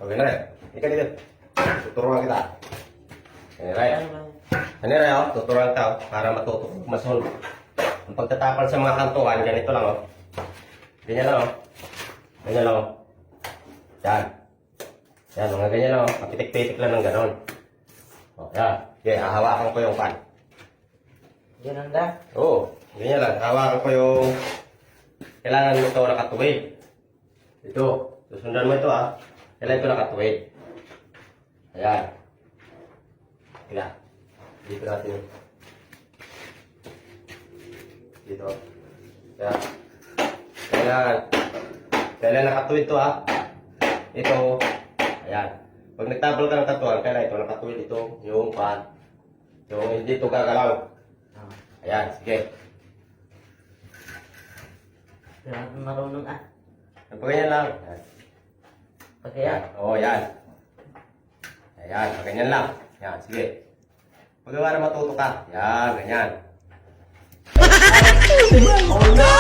Okay na rin. Ika dito. Tuturuan kita. Ano rin, oh. Tuturuan kita, oh. Para matuto. Masunod. Ang pagtatapal sa mga kantuan, ganito lang, oh. Ganyan lang, oh. Ganyan lang, oh. Yan. Yan, mga ganyan lang, oh. Kapitik-pitik lang ng ganon. O, yan. Okay, hahawakan ko yung pan. Ganun da? Oo, ganyan lang. Hawakan ko yung... Kailangan mo ito nakatuwid. Ito. Susundan mo ito, ah. Kailangan ito nakatuwid. Ayan. Kaya. Dito natin. Dito. Ayan. Kailangan nakatuwid ito, ah. Ito. Ayan. Pag nagtabal ka ng katuan, kailangan ito nakatuwid ito. Yung pan. Yung hindi ito gagalaw. Ayan, sige. Grabe marunong ah. Ganyan lang. Ayan. Pagkaya? Oo, yan. Ayan, ganyan lang. Yan, sige. Pagawa na matuto ka. Yan, ganyan. Oh no!